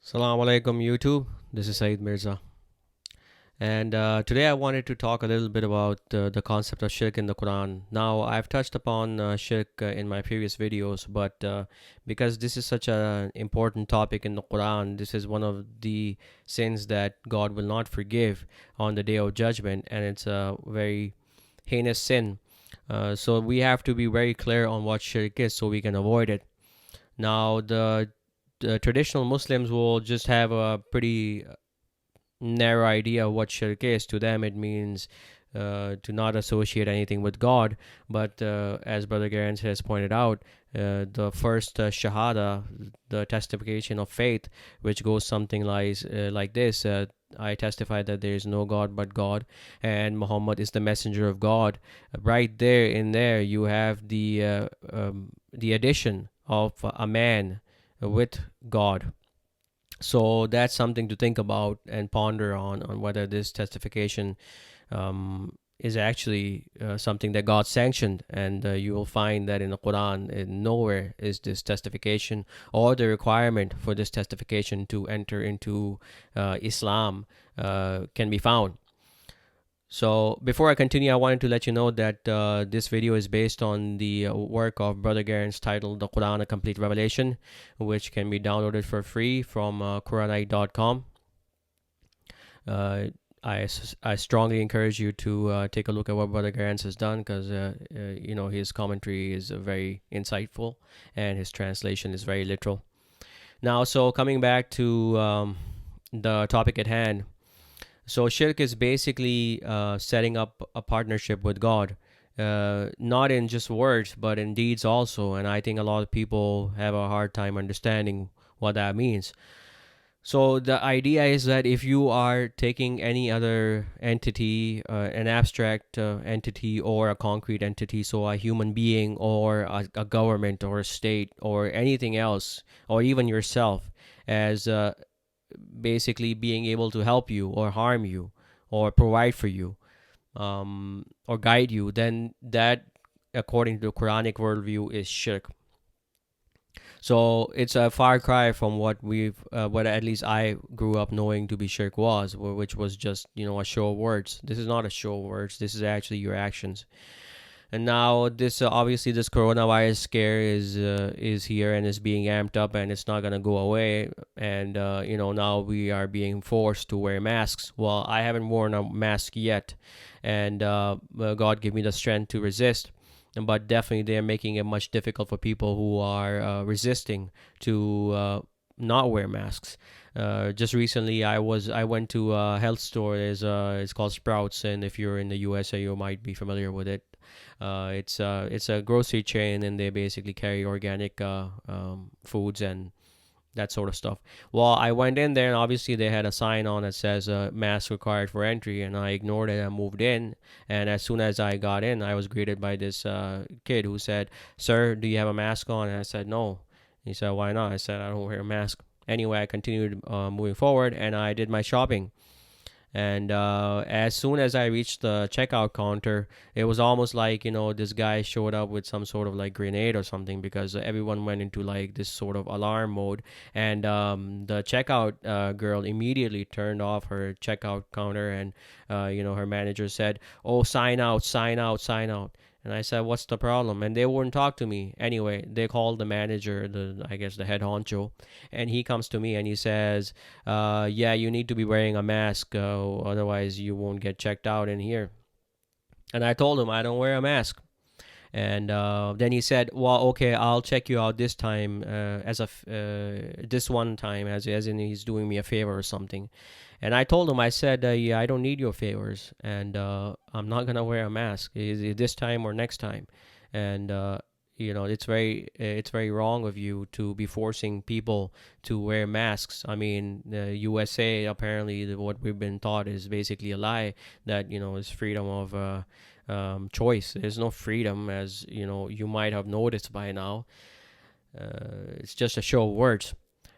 Assalamu alaikum YouTube. This is Mirza. And today I wanted to talk a little bit about the concept of shirk in the Quran. Now, I've touched upon shirk in my previous videos, but because this is such an important topic in the Quran, this is one of the sins that God will not forgive on the day of judgment, and it's a very heinous sin. So we have to be very clear on what shirk is so we can avoid it. Now, the traditional Muslims will just have a pretty narrow idea of what shirk is. To them, it means to not associate anything with God. But as Brother Gerrans has pointed out, the first shahada, the testification of faith, which goes something like this. I testify that there is no God but God, and Muhammad is the messenger of God. Right there, in there, you have the addition of a man with God. So that's something to think about and ponder on whether this testification is actually something that God sanctioned. And you will find that in the Quran, nowhere is this testification or the requirement for this testification to enter into Islam can be found. So before I continue, I wanted to let you know that this video is based on the work of Brother Gerrans titled The Qur'an, A Complete Revelation, which can be downloaded for free from Quranic.com. I strongly encourage you to take a look at what Brother Gerrans has done, because his commentary is very insightful and his translation is very literal. Now, so coming back to the topic at hand. So shirk is basically setting up a partnership with God, not in just words, but in deeds also. And I think a lot of people have a hard time understanding what that means. So the idea is that if you are taking any other entity, an abstract entity or a concrete entity, so a human being or a government or a state or anything else, or even yourself, as basically being able to help you or harm you or provide for you, or guide you, then that, according to the Quranic worldview, is shirk. So it's a far cry from what at least I grew up knowing to be shirk was, which was just a show of words. This is not a show of words. This is actually your actions. And now this obviously this coronavirus scare is here and is being amped up, and it's not gonna go away. And now we are being forced to wear masks. Well, I haven't worn a mask yet, and God give me the strength to resist. But definitely, they're making it much difficult for people who are resisting to not wear masks. Just recently, I went to a health store. It's called Sprouts, and if you're in the USA, you might be familiar with it. It's a grocery chain, and they basically carry organic foods and that sort of stuff. Well, I went in there, and obviously they had a sign on that says mask required for entry, and I ignored it. I moved in, and as soon as I got in, I was greeted by this kid who said, "Sir, do you have a mask on?" And I said, "No." He said, "Why not?" I said, "I don't wear a mask." Anyway, I continued moving forward, and I did my shopping. And as soon as I reached the checkout counter, it was almost like this guy showed up with some sort of like grenade or something, because everyone went into like this sort of alarm mode. And the checkout girl immediately turned off her checkout counter, and her manager said, "Oh, sign out, sign out, sign out." And I said, "What's the problem?" And they wouldn't talk to me. Anyway, they called the manager, I guess the head honcho, and he comes to me and he says, "Yeah, you need to be wearing a mask, otherwise you won't get checked out in here." And I told him I don't wear a mask. And then he said, "Well, okay, I'll check you out this time, this one time, as in he's doing me a favor or something." And I told him, I said, "Yeah, I don't need your favors, and I'm not gonna wear a mask. Is it this time or next time?" And it's very wrong of you to be forcing people to wear masks. I mean, the USA, apparently what we've been taught is basically a lie, that is freedom of choice. There's no freedom, as you might have noticed by now. It's just a show of words.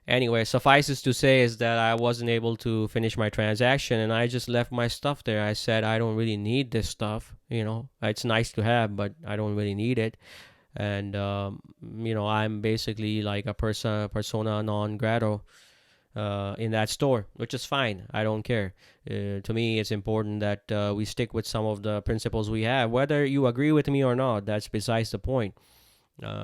Anyway, suffices to say is that I wasn't able to finish my transaction, and I just left my stuff there. I said I don't really need this stuff. It's nice to have, but I don't really need it. And I'm basically like a persona non grata in that store, which is fine. I don't care. To me, it's important that we stick with some of the principles we have. Whether you agree with me or not, that's besides the point.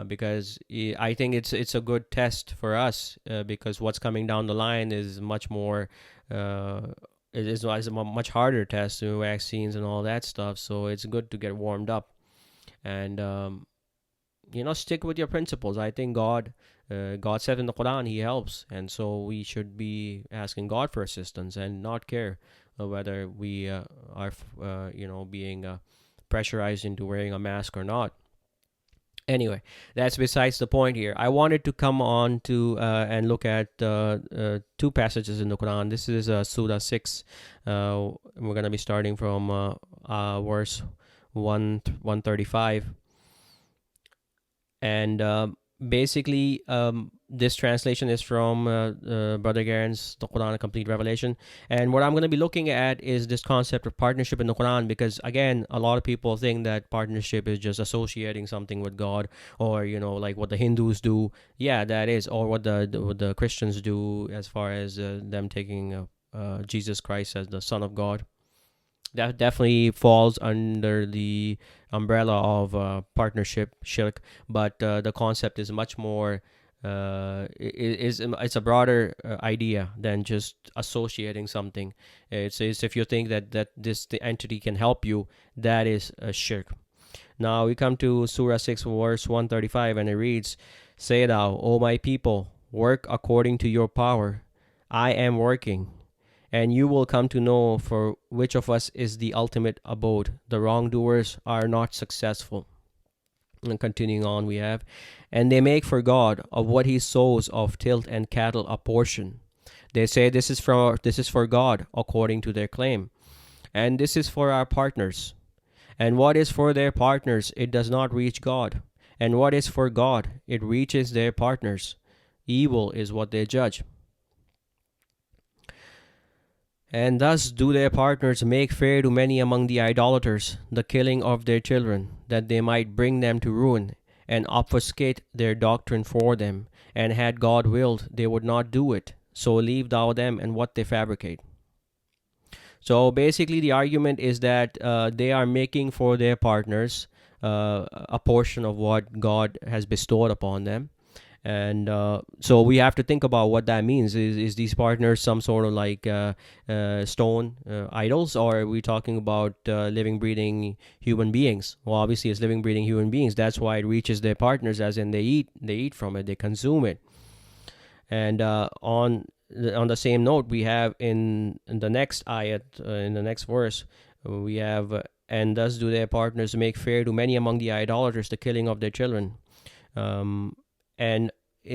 Because I think it's a good test for us, because what's coming down the line is much more. It is a much harder test, vaccines and all that stuff. So it's good to get warmed up and stick with your principles. I think God said in the Quran He helps, and so we should be asking God for assistance and not care whether we are being pressurized into wearing a mask or not. Anyway, that's besides the point here. I wanted to come on to and look at two passages in the Quran. This is Surah 6. We're going to be starting from verse 135. And basically, this translation is from Brother Gerrans, the Quran, a complete revelation. And what I'm going to be looking at is this concept of partnership in the Quran, because again, a lot of people think that partnership is just associating something with God, or like what the Hindus do. Yeah, that is, or what the Christians do, as far as them taking Jesus Christ as the Son of God. That definitely falls under the umbrella of partnership, shirk. But the concept is much more. It's a broader idea than just associating something. It's if you think that the entity can help you, that is a shirk. Now we come to Surah 6, verse 135, and it reads, "Say thou, O my people, work according to your power. I am working. And you will come to know for which of us is the ultimate abode. The wrongdoers are not successful." And continuing on, we have, "And they make for God of what he sows of tilth and cattle a portion. They say this is for God, according to their claim. And this is for our partners. And what is for their partners, it does not reach God. And what is for God, it reaches their partners. Evil is what they judge. And thus do their partners make fair to many among the idolaters the killing of their children, that they might bring them to ruin, and obfuscate their doctrine for them. And had God willed, they would not do it. So leave thou them and what they fabricate." So basically, the argument is that they are making for their partners a portion of what God has bestowed upon them. And so we have to think about what that means. Is these partners some sort of like stone idols, or are we talking about living, breathing human beings? Well, obviously it's living, breathing human beings. That's why it reaches their partners, as in they eat from it, they consume it. And on the same note, we have in the next ayat, in the next verse, we have, "And thus do their partners make fair to many among the idolaters the killing of their children." And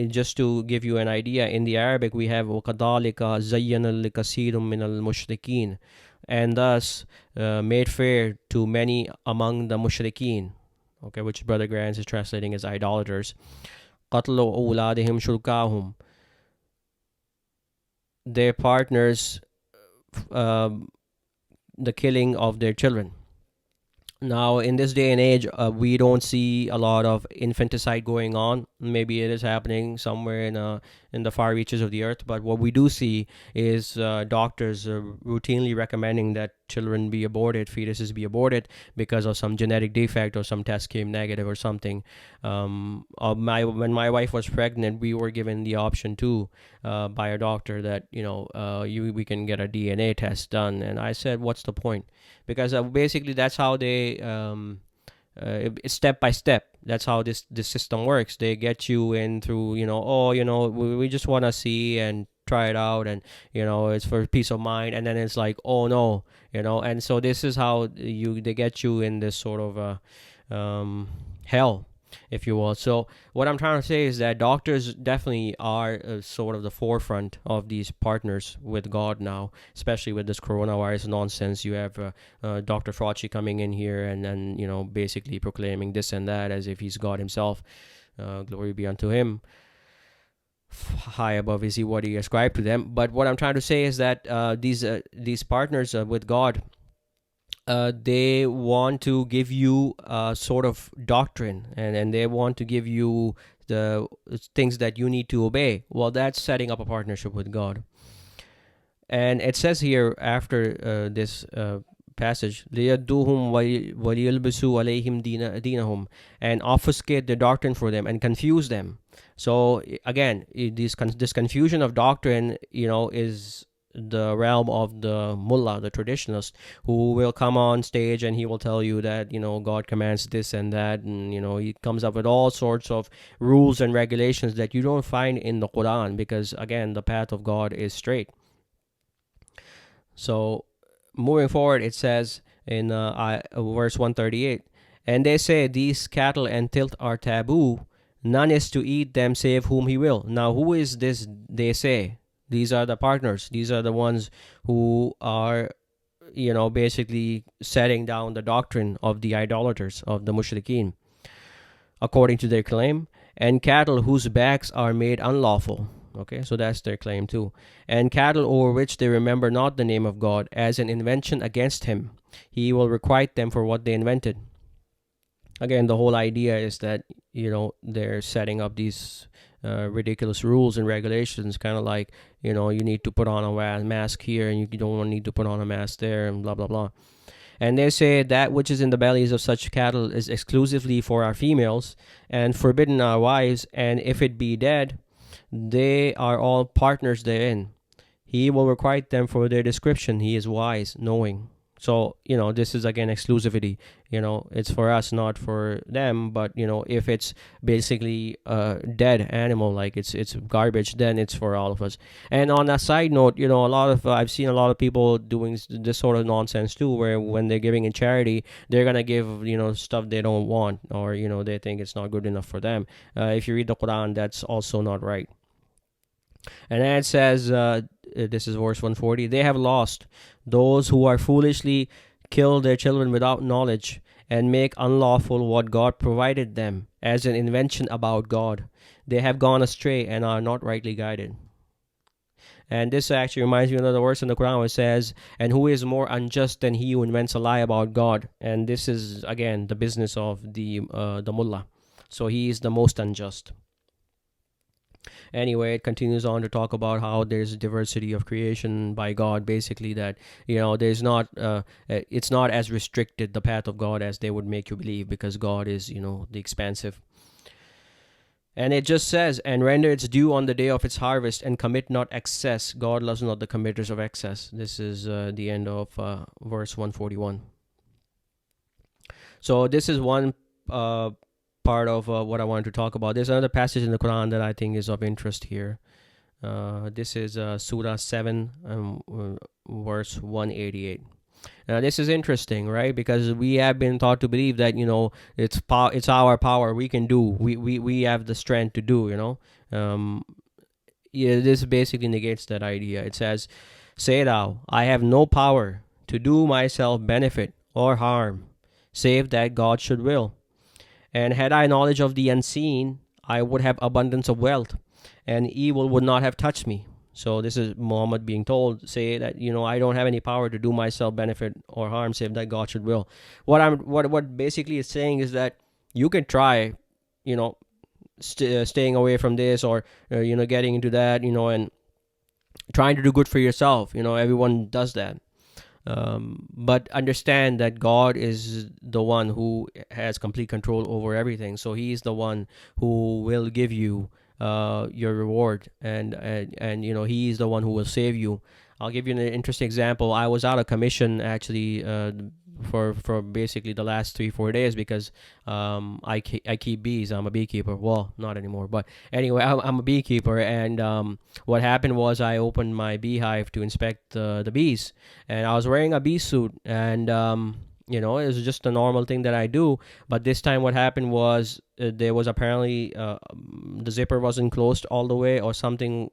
just to give you an idea, in the Arabic we have وَكَذَلِكَ زَيَّنَ لِكَثِيرٍ مِّنَ الْمُشْرِكِينَ, and thus made fair to many among the mushrikeen, okay, which Brother Gerrans is translating as idolaters. قَتْلُ أَوْلَادِهِمْ شُرْكَاهُمْ, their partners, the killing of their children. Now, in this day and age, we don't see a lot of infanticide going on. Maybe it is happening somewhere in the far reaches of the earth. But what we do see is doctors routinely recommending that children be aborted, fetuses be aborted, because of some genetic defect or some test came negative or something. When my wife was pregnant, we were given the option too by a doctor that we can get a DNA test done, and I said, what's the point? Because basically that's how they step by step. That's how this system works. They get you in through we just want to see and try it out, and it's for peace of mind, and then it's like, oh no, and so this is how they get you in this sort of hell, if you will. So what I'm trying to say is that doctors definitely are sort of the forefront of these partners with God now, especially with this coronavirus nonsense. You have Dr. Fauci coming in here and then basically proclaiming this and that as if he's God himself. Glory be unto him. High above is he what he ascribed to them. But what I'm trying to say is that these partners with God they want to give you a sort of doctrine, and they want to give you the things that you need to obey. Well, that's setting up a partnership with God. And it says here after this passage, لِيَدُّوهُمْ وَلِيَلْبِسُوا عَلَيْهِمْ دِينَهُمْ, and obfuscate the doctrine for them and confuse them. So again, this confusion of doctrine, is the realm of the mullah, the traditionalist, who will come on stage and he will tell you that God commands this and that, and he comes up with all sorts of rules and regulations that you don't find in the Quran, because again, the path of God is straight. So moving forward, it says in verse 138, and they say, these cattle and tilth are taboo, none is to eat them save whom he will. Now, who is this they say? These are the partners. These are the ones who are, basically setting down the doctrine of the idolaters, of the mushrikeen, according to their claim, and cattle whose backs are made unlawful. Okay, so that's their claim too. And cattle over which they remember not the name of God as an invention against him. He will requite them for what they invented. Again, the whole idea is that, they're setting up these ridiculous rules and regulations, kind of like, you need to put on a mask here and you don't need to put on a mask there, and blah, blah, blah. And they say that which is in the bellies of such cattle is exclusively for our females and forbidden our wives, and if it be dead, they are all partners therein. He will requite them for their description. He is wise, knowing. So, this is again exclusivity. It's for us, not for them. But, if it's basically a dead animal, like it's garbage, then it's for all of us. And on a side note, I've seen a lot of people doing this sort of nonsense too, where when they're giving in charity, they're going to give, stuff they don't want, or, they think it's not good enough for them. If you read the Quran, that's also not right. And then it says, this is verse 140, they have lost those who are foolishly kill their children without knowledge and make unlawful what God provided them as an invention about God. They have gone astray and are not rightly guided. And this actually reminds me of another verse in the Quran where it says, and who is more unjust than he who invents a lie about God? And this is, again, the business of the mullah. So he is the most unjust. Anyway, it continues on to talk about how there's diversity of creation by God, basically, that there's not it's not as restricted, the path of God, as they would make you believe, because God is the expansive. And it just says, and render its due on the day of its harvest, and commit not excess. God loves not the committers of excess. This is the end of verse 141. So this is one part of what I wanted to talk about. There's another passage in the Quran that I think is of interest here. This is Surah 7, verse 188. Now, this is interesting, right? Because we have been taught to believe that, it's our power. We can do. We have the strength to do, this basically negates that idea. It says, say thou, I have no power to do myself benefit or harm, save that God should will. And had I knowledge of the unseen, I would have abundance of wealth, and evil would not have touched me. So this is Muhammad being told, say that, I don't have any power to do myself benefit or harm, save that God should will. What basically it's saying is that you can try, staying away from this, or, getting into that, and trying to do good for yourself. Everyone does that. But understand that God is the one who has complete control over everything. So he is the one who will give you your reward, and he is the one who will save you. I'll give you an interesting example. I was out of commission actually for basically the last 3-4 days because I keep bees. I'm a beekeeper. Well, not anymore, but anyway, I'm a beekeeper. And what happened was I opened my beehive to inspect the bees, and I was wearing a bee suit, and it was just a normal thing that I do. But this time what happened was there was apparently the zipper wasn't closed all the way or something.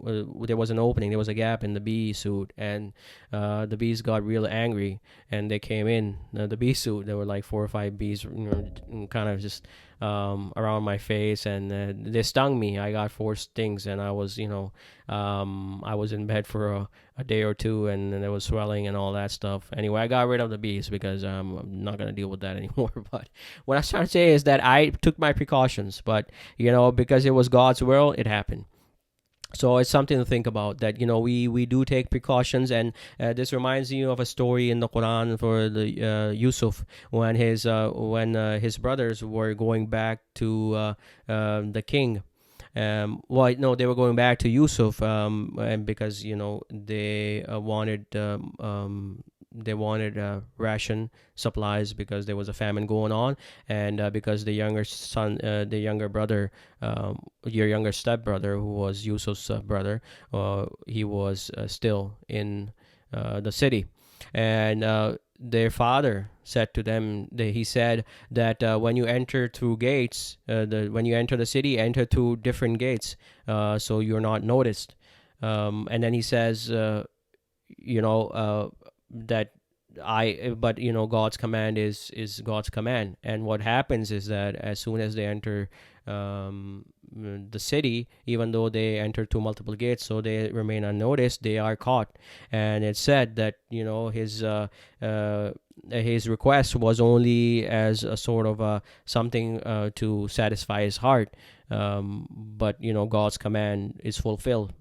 There was an opening, there was a gap in the bee suit, and the bees got real angry, and they came in the bee suit. There were like 4 or 5 bees, kind of just around my face, and they stung me. I got 4 stings, and I was, I was in bed for a day or two, and there was swelling and all that stuff. Anyway, I got rid of the bees because I'm not gonna deal with that anymore. But what I'm trying to say is that I took my precautions, but because it was God's will, it happened. So it's something to think about, that we do take precautions. And this reminds you of a story in the Quran for the Yusuf, when his brothers were going back to the king. Well, no, they were going back to Yusuf, and because they wanted ration supplies, because there was a famine going on, and because the younger brother, your younger stepbrother, who was Yusuf's brother, he was still in the city. And their father said to them, he said that when you enter through gates, when you enter the city, enter through different gates, so you're not noticed. And then he says, that but God's command is God's command. And what happens is that as soon as they enter the city, even though they enter through multiple gates, so they remain unnoticed, they are caught. And it said that his request was only as a sort of something to satisfy his heart, but God's command is fulfilled.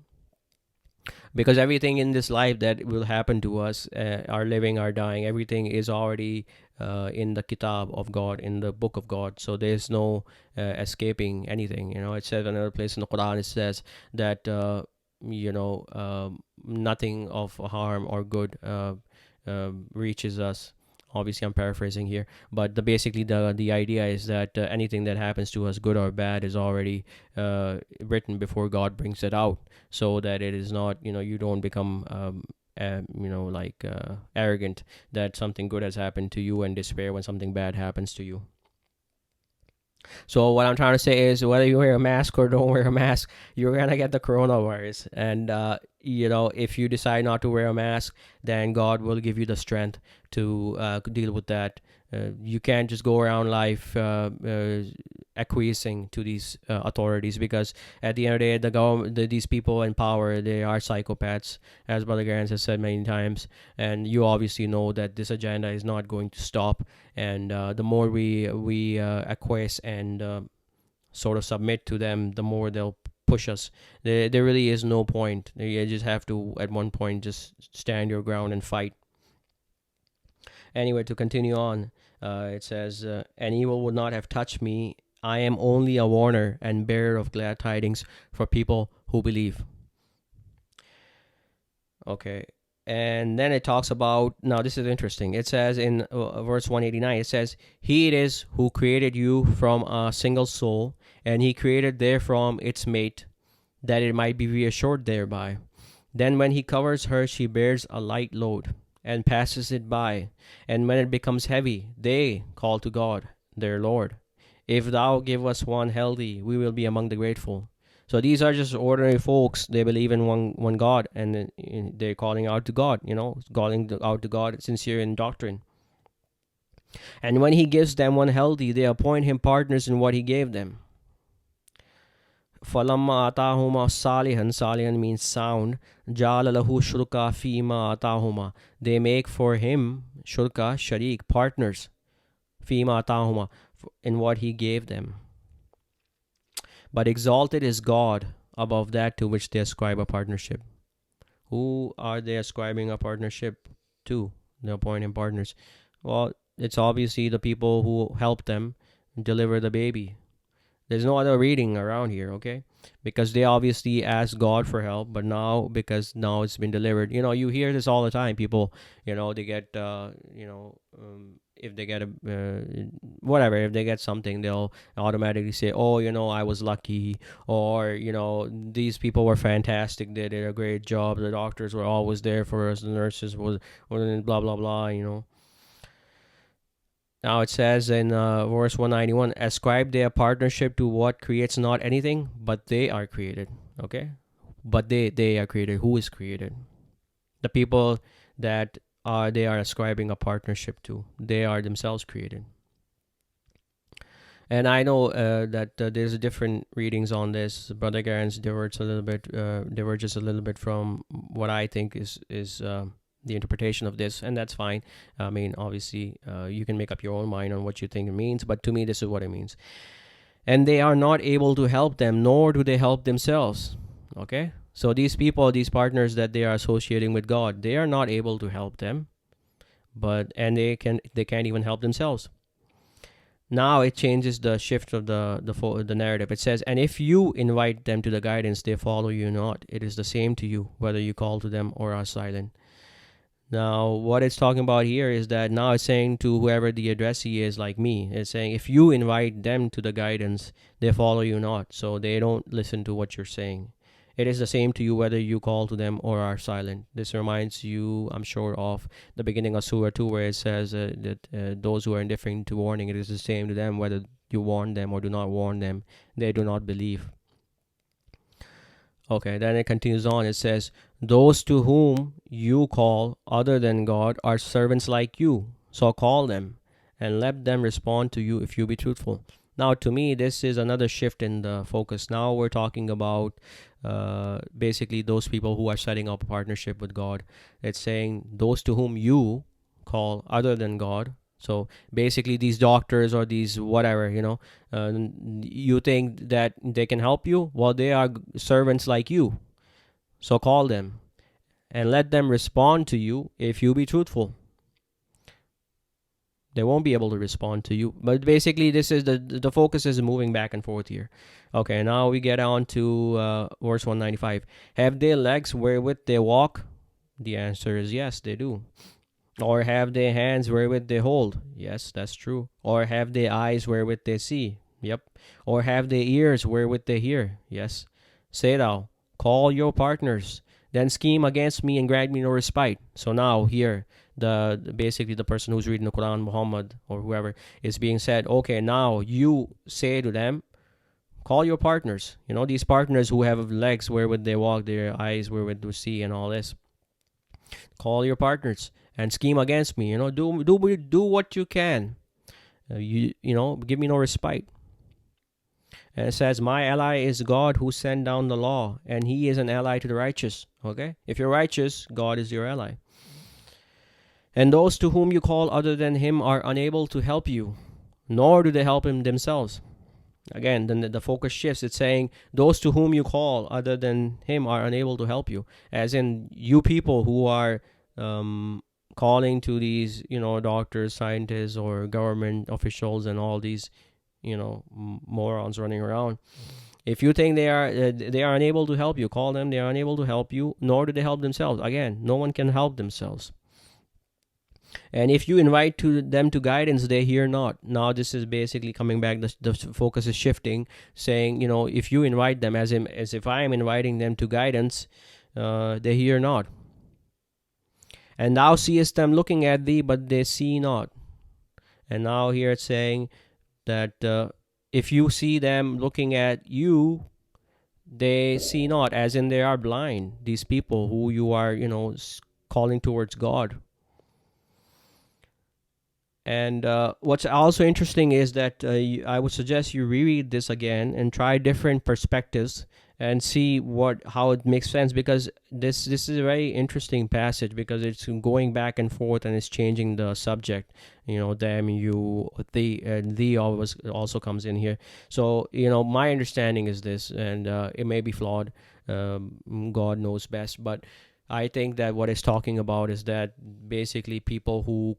Because everything in this life that will happen to us, our living, our dying, everything is already in the kitab of God, in the book of God. So there's no escaping anything. It says in another place in the Quran, it says that nothing of harm or good reaches us. Obviously, I'm paraphrasing here, but basically the idea is that anything that happens to us, good or bad, is already written before God brings it out, so that it is not, you don't become arrogant that something good has happened to you, and despair when something bad happens to you. So what I'm trying to say is, whether you wear a mask or don't wear a mask, you're gonna get the coronavirus. And if you decide not to wear a mask, then God will give you the strength to deal with that. You can't just go around life acquiescing to these authorities, because at the end of the day, the government, these people in power, they are psychopaths, as Brother Gerrans has said many times. And you obviously know that this agenda is not going to stop. And the more we acquiesce and sort of submit to them, the more they'll push us. There really is no point. You just have to, at one point, just stand your ground and fight. Anyway, to continue on, it says, "An evil would not have touched me. I am only a warner and bearer of glad tidings for people who believe." Okay. And then it talks about, now this is interesting. It says in verse 189, it says, "He it is who created you from a single soul, and he created therefrom its mate, that it might be reassured thereby. Then when he covers her, she bears a light load and passes it by. And when it becomes heavy, they call to God, their Lord. If thou give us one healthy, we will be among the grateful." So these are just ordinary folks. They believe in one God, and they're calling out to God, calling out to God, sincere in doctrine. "And when he gives them one healthy, they appoint him partners in what he gave them." فَلَمَّا أَتَاهُمَا صَالِحًا, salihan means sound, جَعَلَ لَهُ شُرْكَا فِيمَا أَتَاهُمَا, they make for him, shurka, sharik, partners, فِيمَا أَتَاهُمَا, in what he gave them. "But exalted is God above that to which they ascribe a partnership." Who are they ascribing a partnership to? They're appointing partners. Well, it's obviously the people who helped them deliver the baby. There's no other reading around here, okay? Because they obviously asked God for help, but because now it's been delivered. You hear this all the time. People, they get, if they get whatever, if they get something, they'll automatically say, "Oh, I was lucky," or "These people were fantastic. They did a great job. The doctors were always there for us. The nurses were blah blah blah." Now it says in verse 191, "Ascribe their partnership to what creates not anything, but they are created." Okay? But they are created. Who is created? The people that they are ascribing a partnership to. They are themselves created. And I know that there's different readings on this. Brother Gerrans diverges a little bit from what I think is the interpretation of this, and that's fine. I mean, obviously, you can make up your own mind on what you think it means, but to me, this is what it means. And they are not able to help them, nor do they help themselves. Okay, so these people, these partners that they are associating with God, they are not able to help them, and they can't even help themselves. Now it changes the shift of the narrative. It says, and if you invite them to the guidance, they follow you not. It is the same to you, whether you call to them or are silent. Now, what it's talking about here is that now it's saying to whoever the addressee is, like me, it's saying if you invite them to the guidance, they follow you not. So they don't listen to what you're saying. It is the same to you whether you call to them or are silent. This reminds you, I'm sure, of the beginning of Surah 2, where it says that those who are indifferent to warning, it is the same to them whether you warn them or do not warn them. They do not believe. Okay, then it continues on. It says, those to whom you call other than God are servants like you. So call them and let them respond to you if you be truthful. Now, to me, this is another shift in the focus. Now we're talking about basically those people who are setting up a partnership with God. It's saying those to whom you call other than God. So basically, these doctors or these whatever, you think that they can help you? Well, they are servants like you. So call them and let them respond to you if you be truthful. They won't be able to respond to you. But basically, this is the focus is moving back and forth here. Okay, now we get on to verse 195. Have they legs wherewith they walk? The answer is yes, they do. Or have they hands wherewith they hold? Yes, that's true. Or have they eyes wherewith they see? Yep. Or have they ears wherewith they hear? Yes. Say thou, call your partners, then scheme against me and grant me no respite. So now here, basically the person who's reading the Quran, Muhammad or whoever, is being said, okay, now you say to them, call your partners. These partners who have legs wherewith they walk, their eyes wherewith they see, and all this. Call your partners and scheme against me. Do what you can. Give me no respite. And it says, my ally is God who sent down the law, and he is an ally to the righteous. Okay? If you're righteous, God is your ally. And those to whom you call other than him are unable to help you, nor do they help him themselves. Again, then the focus shifts. It's saying those to whom you call other than him are unable to help you. As in, you people who are calling to these, doctors, scientists, or government officials, and all these, morons running around. If you think they are unable to help you, call them. They are unable to help you, nor do they help themselves. Again, no one can help themselves. And if you invite them to guidance, they hear not. Now this is basically coming back. The focus is shifting, saying, if you invite them, as if I am inviting them to guidance, they hear not. And thou seest them looking at thee, but they see not. And now here it's saying that if you see them looking at you, they see not, as in they are blind. These people who you are, calling towards God. And what's also interesting is that I would suggest you reread this again and try different perspectives and see how it makes sense, because this is a very interesting passage, because it's going back and forth and it's changing the subject. Them, you, thee always also comes in here. So my understanding is this, and it may be flawed. God knows best, but I think that what it's talking about is that basically people who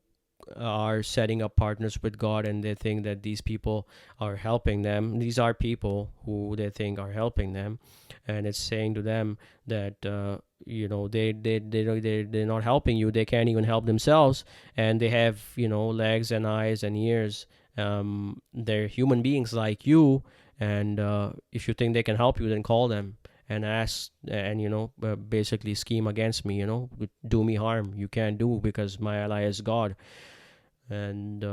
are setting up partners with God, and they think that these people are helping them. These are people who they think are helping them, and it's saying to them that they're not helping you. They can't even help themselves, and they have legs and eyes and ears. They're human beings like you, and if you think they can help you, then call them and ask, and basically scheme against me, do me harm. You can't do, because my ally is God. And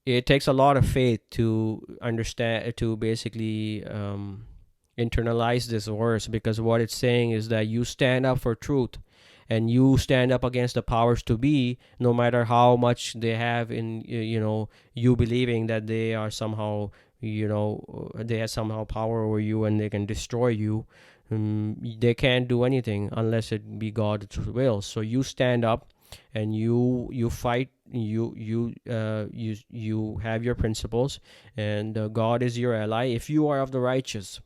it takes a lot of faith to understand, to basically internalize this verse, because what it's saying is that you stand up for truth, and you stand up against the powers to be, no matter how much they have in you believing that they are somehow, they have somehow power over you and they can destroy you. They can't do anything unless it be God's will. So you stand up and you fight. You have your principles, and God is your ally if you are of the righteous.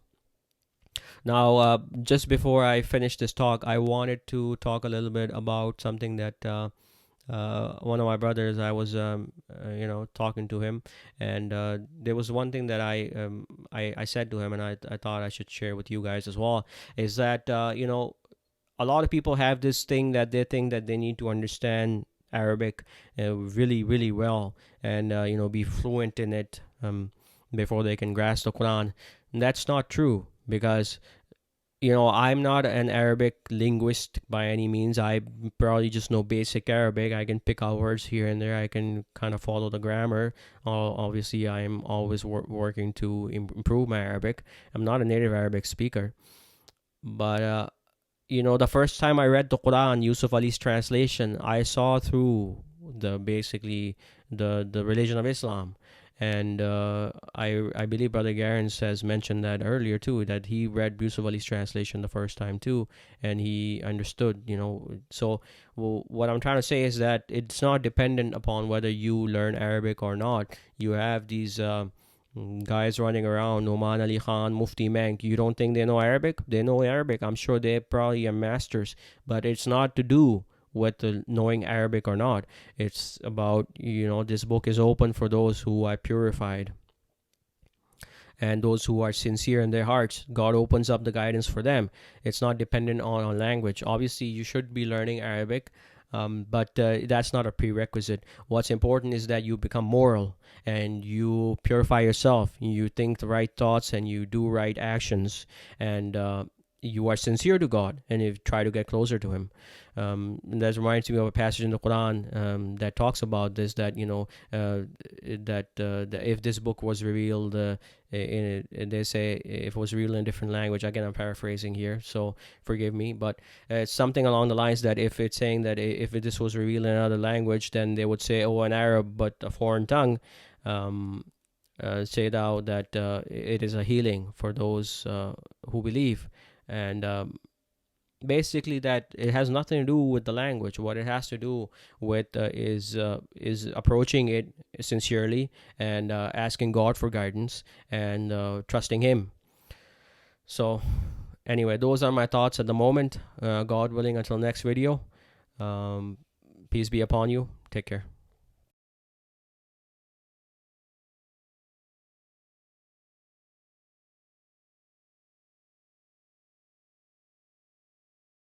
Now, just before I finish this talk, I wanted to talk a little bit about something that one of my brothers, I was talking to him, and there was one thing that I said to him, and I thought I should share with you guys as well, is that a lot of people have this thing that they think that they need to understand Arabic really, really well, and be fluent in it before they can grasp the Quran. And that's not true, because I'm not an Arabic linguist by any means. I probably just know basic Arabic. I can pick out words here and there. I can kind of follow the grammar. Obviously, I'm always working to improve my Arabic. I'm not a native Arabic speaker, but the first time I read the Quran, Yusuf Ali's translation, I saw through the religion of Islam. And I believe Brother Gerrans has mentioned that earlier too, that he read Yusuf Ali's translation the first time too, and he understood. So what I'm trying to say is that it's not dependent upon whether you learn Arabic or not. You have these guys running around, Noman Ali Khan, Mufti Menk. You don't think they know Arabic? They know Arabic. I'm sure they probably are masters, but it's not to do with knowing Arabic or not. It's about, this book is open for those who are purified and those who are sincere in their hearts. God opens up the guidance for them. It's not dependent on language. Obviously, you should be learning Arabic, but that's not a prerequisite. What's important is that you become moral and you purify yourself. You think the right thoughts and you do right actions, and you are sincere to God, and you try to get closer to Him. That reminds me of a passage in the Quran that talks about this, that if this book was revealed they say if it was revealed in a different language. Again, I'm paraphrasing here, so forgive me, but it's something along the lines that if it's saying that if this was revealed in another language, then they would say, an Arab but a foreign tongue, say thou that it is a healing for those who believe. And basically, that it has nothing to do with the language. What it has to do with is approaching it sincerely and asking God for guidance and trusting Him. So anyway, those are my thoughts at the moment. God willing, until next video, peace be upon you. Take care.